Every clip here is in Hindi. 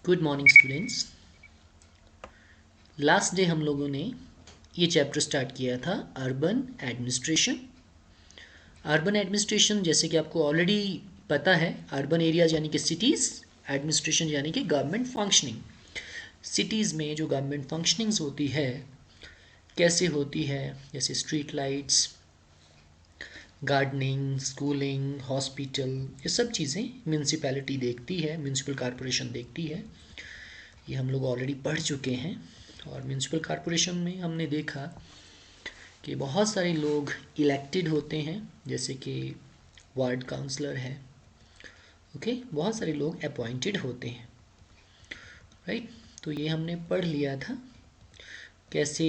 Good morning students. Last day हम लोगों ने ये चैप्टर स्टार्ट किया था अर्बन एडमिनिस्ट्रेशन। अर्बन एडमिनिस्ट्रेशन जैसे कि आपको ऑलरेडी पता है, अर्बन एरियाज यानी कि सिटीज़, एडमिनिस्ट्रेशन यानी कि गवर्नमेंट फंक्शनिंग। सिटीज़ में जो गवर्नमेंट फंक्शनिंग्स होती है कैसे होती है, जैसे street lights, gardening, schooling, hospital, ये सब चीज़ें म्यूनसिपैलिटी देखती है, म्यूनसिपल कॉरपोरेशन देखती है। ये हम लोग ऑलरेडी पढ़ चुके हैं। और म्यूनसिपल कॉरपोरेशन में हमने देखा कि बहुत सारे लोग इलेक्टेड होते हैं, जैसे कि वार्ड काउंसलर है। ओके, बहुत सारे लोग अपॉइंटेड होते हैं, राइट। तो ये हमने पढ़ लिया था कैसे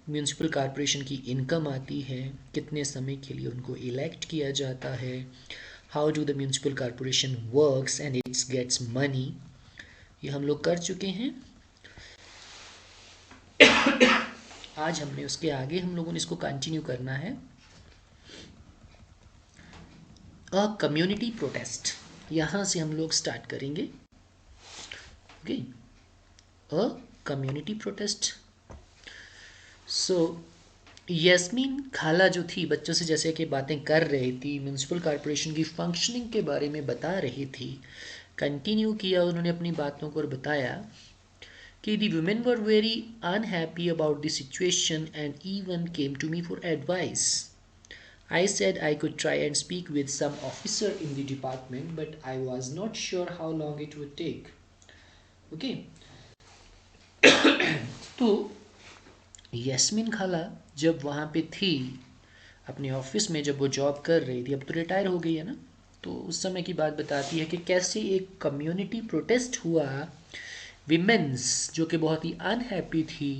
म्यूनसिपल कॉरपोरेशन की इनकम आती है, कितने समय के लिए उनको इलेक्ट किया जाता है, how do the municipal corporation works and its gets money, ये हम लोग कर चुके हैं। आज हमने उसके आगे हम लोगों ने इसको कंटिन्यू करना है। अ कम्युनिटी प्रोटेस्ट, यहाँ से हम लोग स्टार्ट करेंगे। Okay, a community protest. So Yasmin खाला जो थी, बच्चों से जैसे कि बातें कर रही थी, म्यूनसिपल कॉरपोरेशन की फंक्शनिंग के बारे में बता रही थी। कंटिन्यू किया उन्होंने अपनी बातों को और बताया कि the women were very unhappy about the situation and even came to me for advice. I said I could try and speak with some officer in the department, but I was not sure how long it would take. Okay. तो यस्मिन खाला जब वहाँ पे थी अपने ऑफिस में, जब वो जॉब कर रही थी, अब तो रिटायर हो गई है ना, तो उस समय की बात बताती है कि कैसे एक कम्युनिटी प्रोटेस्ट हुआ विमेंस, जो कि बहुत ही अनहैप्पी थी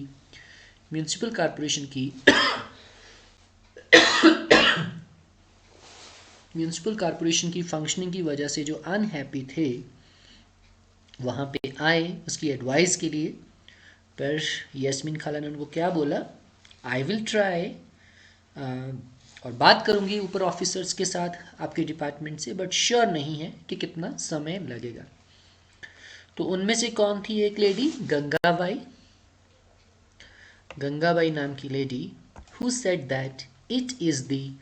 म्यूनसिपल कॉरपोरेशन की म्यूनसिपल कॉरपोरेशन की फंक्शनिंग की वजह से, जो अनहैप्पी थे वहाँ पे आए उसकी एडवाइस के लिए। पर यस्मिन खाला ने उनको क्या बोला, आई विल ट्राई, और बात करूँगी ऊपर ऑफिसर्स के साथ आपके डिपार्टमेंट से, बट श्योर नहीं है कि कितना समय लगेगा। तो उनमें से कौन थी एक लेडी, गंगाबाई, गंगाबाई नाम की lady, who said that it is the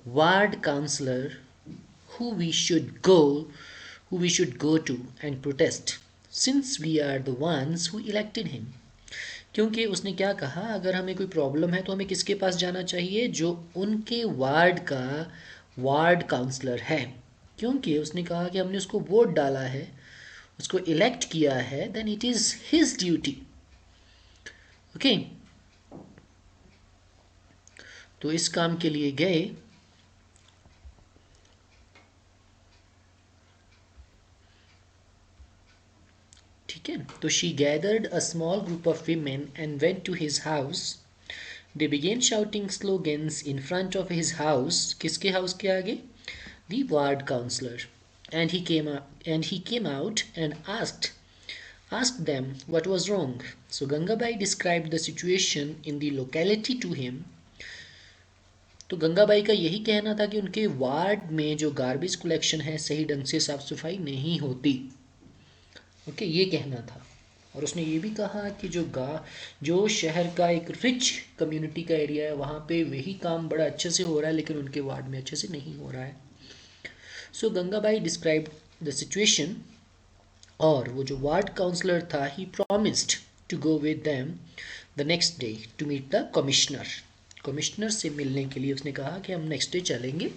ward counsellor who we should go who we should go to and protest since we are the ones who elected him. क्योंकि उसने क्या कहा, अगर हमें कोई प्रॉब्लम है तो हमें किसके पास जाना चाहिए, जो उनके वार्ड का वार्ड काउंसलर है। क्योंकि उसने कहा कि हमने उसको वोट डाला है, उसको इलेक्ट किया है, then it is his duty. Okay, तो इस काम के लिए गए। ठीक है, तो she gathered a small group of women and went to his house. They began shouting slogans in front of his house. किसके हाउस के आगे, the ward counselor. And he came out and asked them what was wrong. So Gangabai described the situation in the locality to him. तो गंगाबाई का यही कहना था कि उनके वार्ड में जो गार्बेज कलेक्शन है सही ढंग से साफ सफाई नहीं होती। ओके, ये कहना था। और उसने ये भी कहा कि जो शहर का एक रिच कम्युनिटी का एरिया है वहाँ पे वही काम बड़ा अच्छे से हो रहा है, लेकिन उनके वार्ड में अच्छे से नहीं हो रहा है। So Gangabai describe the situation, और वो जो वार्ड काउंसलर था, he promised to go with them the next day to meet the commissioner. Commissioner से मिलने के लिए उसने कहा कि हम नेक्स्ट डे चलेंगे।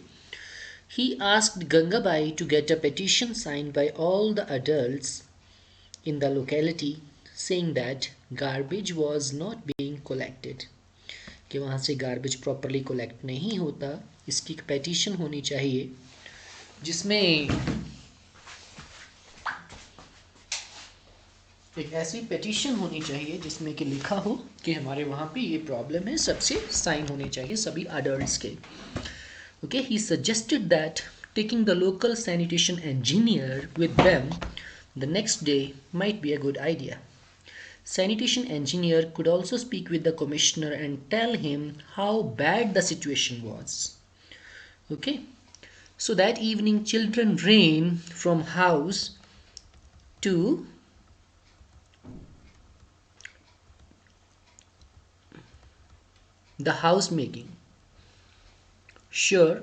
He asked Gangabai to get a petition signed by all the adults in the locality saying that garbage was not being collected, कि वहाँ से गार्बेज प्रॉपरली कलेक्ट नहीं होता, इसकी पेटिशन होनी चाहिए जिसमें एक ऐसी पेटिशन होनी चाहिए जिसमें कि लिखा हो कि हमारे वहाँ पे ये प्रॉब्लम है, सबसे साइन होने चाहिए सभी अडल्ट्स के। Okay, he suggested that taking the local sanitation engineer with them the next day might be a good idea. Sanitation engineer could also speak with the commissioner and tell him how bad the situation was. Okay, so that evening children ran from house to the house making sure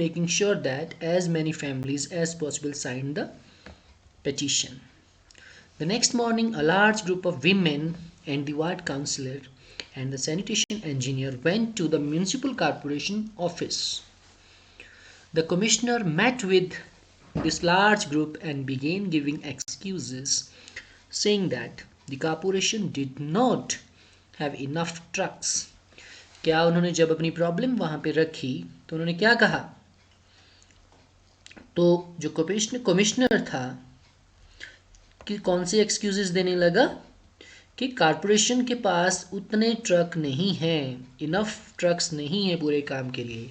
making sure that as many families as possible signed the petition. The next morning, a large group of women and the ward councillor and the sanitation engineer went to the municipal corporation office. The commissioner met with this large group and began giving excuses, saying that the corporation did not have enough trucks. क्या उन्होंने जब अपनी प्रॉब्लम वहां पे रखी तो उन्होंने क्या कहा? तो जो कमिश्नर था कि कौन से एक्सक्यूजेस देने लगा कि कारपोरेशन के पास उतने ट्रक नहीं हैं, इनफ ट्रक्स नहीं है पूरे काम के लिए.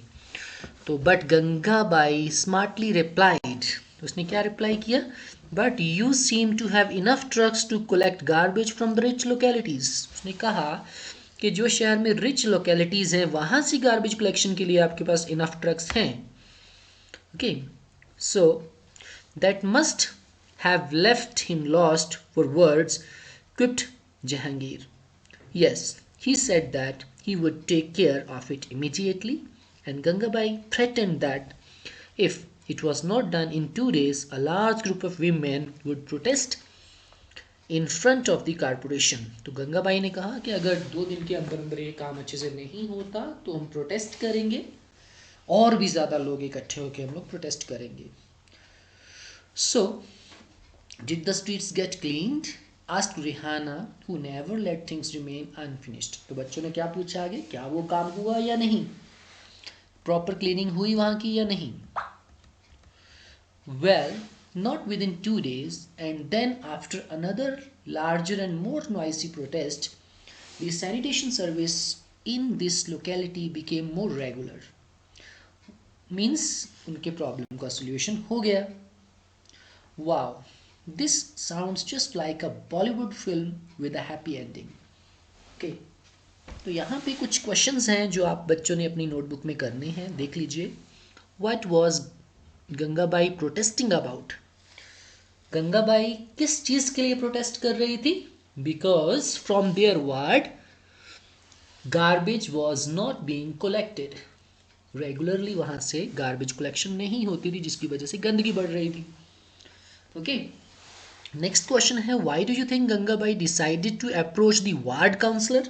तो बट गंगाबाई स्मार्टली रिप्लाइड, उसने क्या रिप्लाई किया? But you seem to have enough trucks to collect garbage from the rich localities. उसने कहा कि जो शहर में रिच लोकेलिटीज हैं वहां से गार्बेज कलेक्शन के लिए आपके पास इनफ ट्रक्स हैं. Okay, so that must have left him lost for words, quipped Jahangir. Yes, he said that he would take care of it immediately, and Gangabai threatened that if it was not done in 2 days, a large group of women would protest in front of the corporation. तो गंगाबाई ने कहा कि अगर 2 दिन के अंदर अंदर ये काम अच्छे से नहीं होता तो हम प्रोटेस्ट करेंगे, और भी ज़्यादा लोग इकट्ठे होकर हम लोग प्रोटेस्ट करेंगे. So did the streets get cleaned? Asked Rihanna, who never let things remain unfinished. तो बच्चों ने क्या पूछा आगे? क्या वो काम हुआ या नहीं? प्रॉपर क्लीनिंग हुई वहां की या नहीं? Well, not within 2 days, and then after another larger and more noisy protest, the sanitation service in this locality became more regular. Means उनके प्रॉब्लम का सॉल्यूशन हो गया. Wow. This sounds just like a Bollywood film with a happy ending. Okay. तो यहाँ पे कुछ क्वेश्चंस हैं जो आप बच्चों ने अपनी नोटबुक में करने हैं, देख लीजिए. What was Gangabai protesting about? Gangabai किस चीज के लिए प्रोटेस्ट कर रही थी? Because from their ward garbage was not being collected. Regularly वहां से गार्बेज कलेक्शन नहीं होती थी जिसकी वजह से गंदगी बढ़ रही थी. ओके, नेक्स्ट क्वेश्चन है, why do you think Gangabai decided to approach the ward councillor?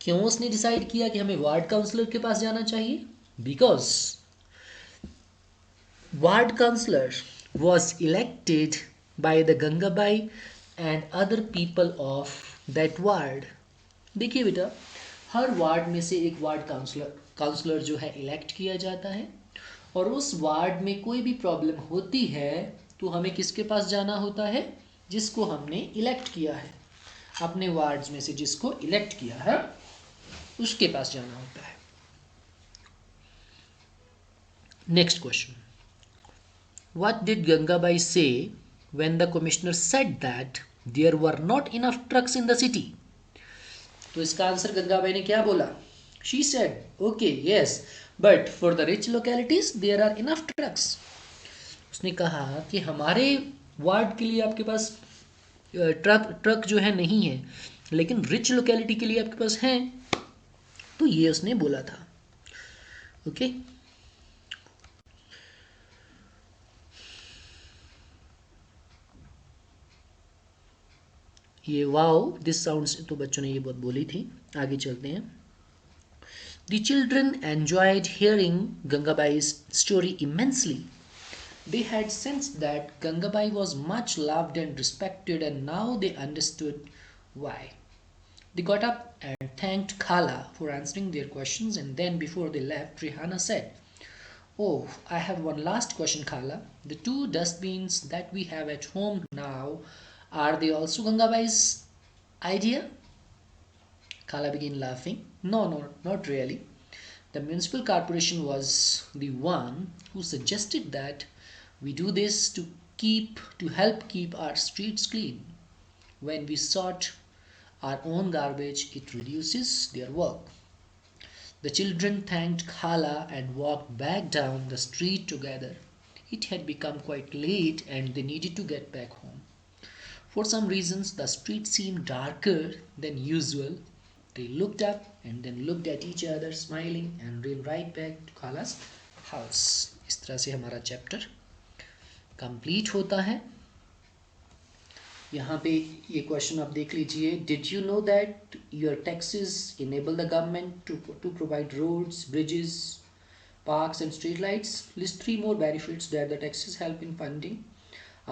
क्यों उसने डिसाइड किया कि हमें वार्ड काउंसलर के पास जाना चाहिए? Because ward councillor was elected by the Gangabai and other people of that ward. देखिए बेटा, हर वार्ड में से एक वार्ड काउंसलर जो है इलेक्ट किया जाता है, और उस वार्ड में कोई भी प्रॉब्लम होती है तो हमें किसके पास जाना होता है? जिसको हमने इलेक्ट किया है, अपने वार्ड्स में से जिसको इलेक्ट किया है उसके पास जाना होता है. Next question, what did Gangabai say when the commissioner said that there were not enough trucks in the city? तो इसका आंसर गंगाबाई ने क्या बोला? She said, okay yes, but for the rich localities there are enough trucks. उसने कहा कि हमारे वार्ड के लिए आपके पास ट्रक जो है नहीं है, लेकिन रिच लोकेलिटी के लिए आपके पास हैं. तो ये उसने बोला था. ओके, ये वाओ दिस साउंड्स तो बच्चों ने ये बहुत बोली थी. आगे चलते हैं. The children enjoyed hearing Gangabai's story immensely. They had sensed that Gangabai was much loved and respected, and now they understood why. They got up and thanked Khala for answering their questions, and then before they left, Rihanna said, "Oh, I have one last question, Khala. The 2 dustbins that we have at home now, are they also Gangabai's idea?" Khala began laughing. No, not really. The municipal corporation was the one who suggested that we do this to help keep our streets clean. When we sort our own garbage, it reduces their work. The children thanked Khala and walked back down the street together. It had become quite late and they needed to get back home. For some reasons, the street seemed darker than usual. They looked up and then looked at each other, smiling, and ran right back to Khala's house. इस तरह से हमारा चैप्टर कंप्लीट होता है। यहाँ पे ये क्वेश्चन आप देख लीजिए, did you know that your taxes enable the government to provide roads, bridges, parks and street lights? List 3 more benefits that the taxes help in funding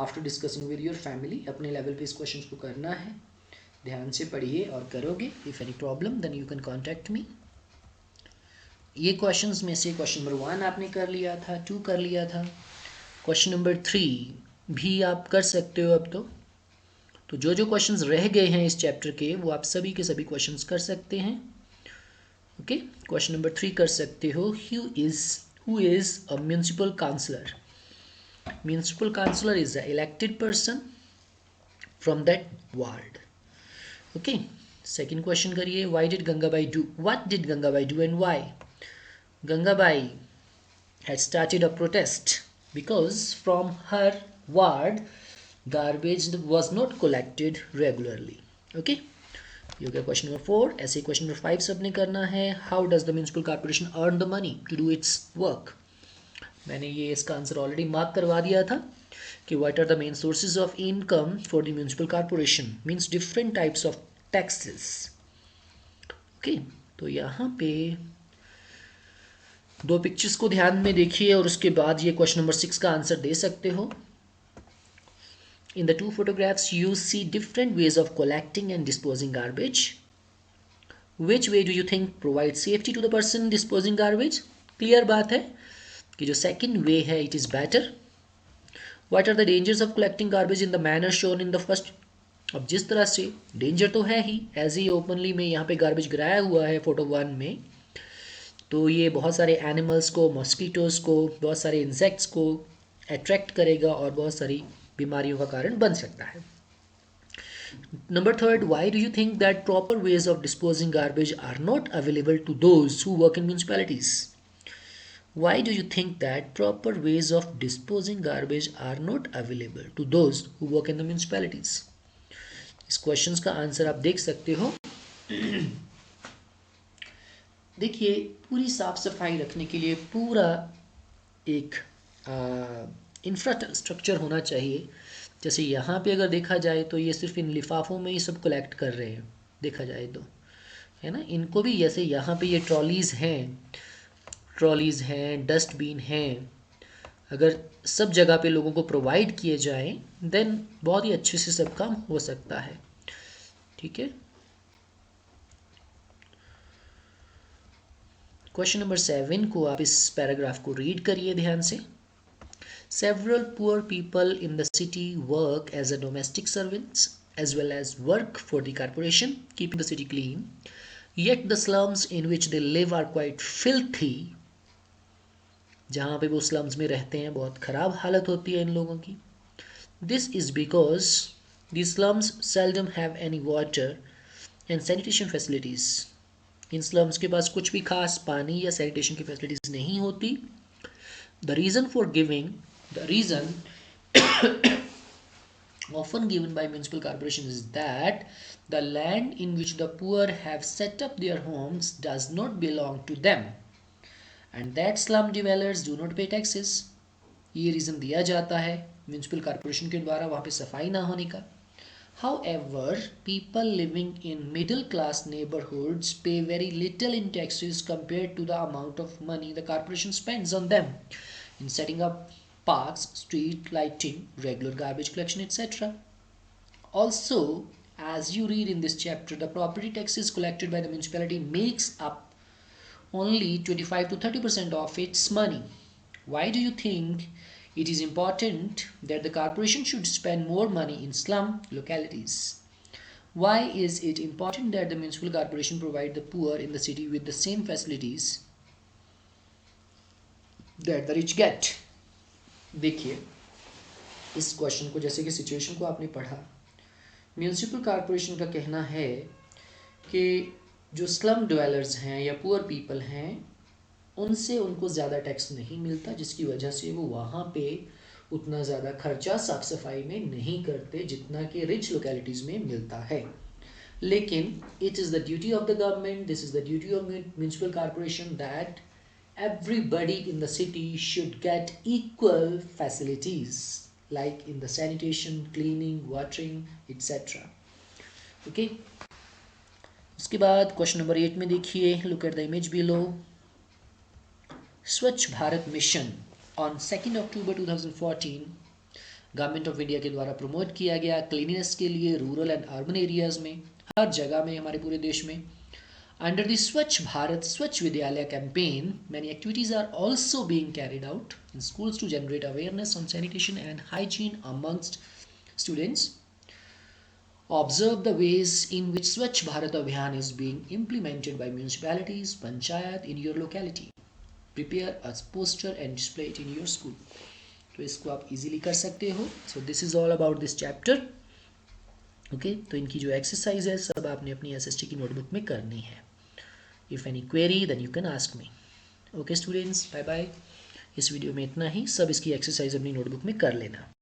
after discussing with your family. अपने लेवल पे इस क्वेश्चन को करना है, ध्यान से पढ़िए और करोगे। If any problem then you can contact me. ये क्वेश्चंस में से क्वेश्चन नंबर 1 आपने कर लिया था, 2 कर लिया था, क्वेश्चन नंबर 3 भी आप कर सकते हो अब तो जो जो क्वेश्चंस रह गए हैं इस चैप्टर के वो आप सभी के सभी क्वेश्चंस कर सकते हैं। ओके, क्वेश्चन नंबर 3 कर सकते हो, who is a municipal councillor? Municipal councillor is an elected person from that ward. Okay, second question करिए, why did Gangabai do? What did Gangabai do and why? Gangabai had started a protest because from her ward garbage was not collected regularly. Okay, ये हो गया क्वेश्चन नंबर 4। ऐसे क्वेश्चन नंबर 5 सबने करना है, how does the municipal corporation earn the money to do its work? मैंने ये इसका आंसर ऑलरेडी मार्क करवा दिया था कि what are the main sources of income for the municipal corporation, means different types of taxes. Okay, तो यहाँ पे 2 पिक्चर्स को ध्यान में देखिए और उसके बाद ये क्वेश्चन नंबर 6 का आंसर दे सकते हो। In the 2 photographs, you see different ways of collecting and disposing garbage. Which way do you think provides safety to the person disposing garbage? Clear बात है कि जो second way है, it is better. What are the dangers of collecting garbage in the manner shown in the first? अब जिस तरह से danger तो है ही, ऐसे ही openly में यहाँ पे garbage गिराया हुआ है फोटो 1 में, तो ये बहुत सारे animals को, mosquitoes को, बहुत सारे insects को attract करेगा और बहुत सारी बीमारियों का कारण बन सकता है। Number 3, why do you think that proper ways of disposing garbage are not available to those who work in municipalities? Why do you think that proper ways of disposing garbage are not available to those who work in the municipalities? इस क्वेश्चंस का आंसर आप देख सकते हो। देखिए, पूरी साफ सफाई रखने के लिए पूरा एक इंफ्रास्ट्रक्चर होना चाहिए। जैसे यहाँ पे अगर देखा जाए तो ये सिर्फ इन लिफाफों में ही सब कलेक्ट कर रहे हैं, देखा जाए तो, है ना। इनको भी जैसे यहाँ पे ये ट्रॉलीज़ हैं, डस्टबिन हैं, अगर सब जगह पे लोगों को प्रोवाइड किए जाएं देन बहुत ही अच्छे से सब काम हो सकता है। ठीक है, क्वेश्चन नंबर 7 को आप इस पैराग्राफ को रीड करिए ध्यान से। Several poor people in the city work as a domestic servants as well as work for the corporation, keeping the city clean. Yet the slums in which they live are quite filthy. जहाँ पे वो slums में रहते हैं बहुत ख़राब हालत होती है इन लोगों की। This is because these slums seldom have any water and sanitation facilities. In slums के पास कुछ भी खास पानी या sanitation की facilities नहीं होती। The reason often given by municipal corporations is that the land in which the poor have set up their homes does not belong to them and that slum dwellers do not pay taxes. ये रीज़न दिया जाता है म्यूनिसिपल कॉर्पोरेशन के द्वारा वहाँ पे सफाई ना होने का। However, people living in middle class neighborhoods pay very little in taxes compared to the amount of money the corporation spends on them in setting up parks, street lighting, regular garbage collection, etc. Also, as you read in this chapter, the property taxes collected by the municipality makes up only 25 to 30% of its money. Why do you think it is important that the corporation should spend more money in slum localities? Why is it important that the municipal corporation provide the poor in the city with the same facilities that the rich get? देखिए, इस क्वेश्चन को जैसे कि सिचुएशन को आपने पढ़ा, म्यूनिसिपल कॉर्पोरेशन का कहना है कि जो स्लम ड्वेलर्स हैं या पुअर पीपल हैं उनसे उनको ज़्यादा टैक्स नहीं मिलता, जिसकी वजह से वो वहाँ पे उतना ज़्यादा खर्चा साफ सफाई में नहीं करते जितना कि रिच लोकेलिटीज़ में मिलता है। लेकिन it is the duty of the government, this is the duty of municipal corporation that everybody in the city should get equal facilities like in the sanitation, cleaning, watering, etc. Okay. उसके बाद क्वेश्चन नंबर 8 में देखिए, look at the image below. Swachh Bharat mission on 2 October 2014 government of India के द्वारा प्रमोट किया गया क्लीनिनेस के लिए रूरल एंड अर्बन एरियाज में, हर जगह में हमारे पूरे देश में. Under the Swachh Bharat Swachh Vidyalaya campaign, many activities are also being carried out in schools to generate awareness on sanitation and hygiene amongst students. Observe the ways in which Swachh Bharat Abhiyan is being implemented by municipalities, panchayat in your locality. Prepare a poster and display it in your school. तो इसको आप इजीली कर सकते हो. So this is all about this chapter. Okay तो इनकी जो एक्सरसाइज है सब आपने अपनी एसएसटी की नोटबुक में करनी है. If any query then you can ask me. Okay students, bye bye. इस वीडियो में इतना ही. सब इसकी एक्सरसाइज अपनी नोटबुक में कर लेना.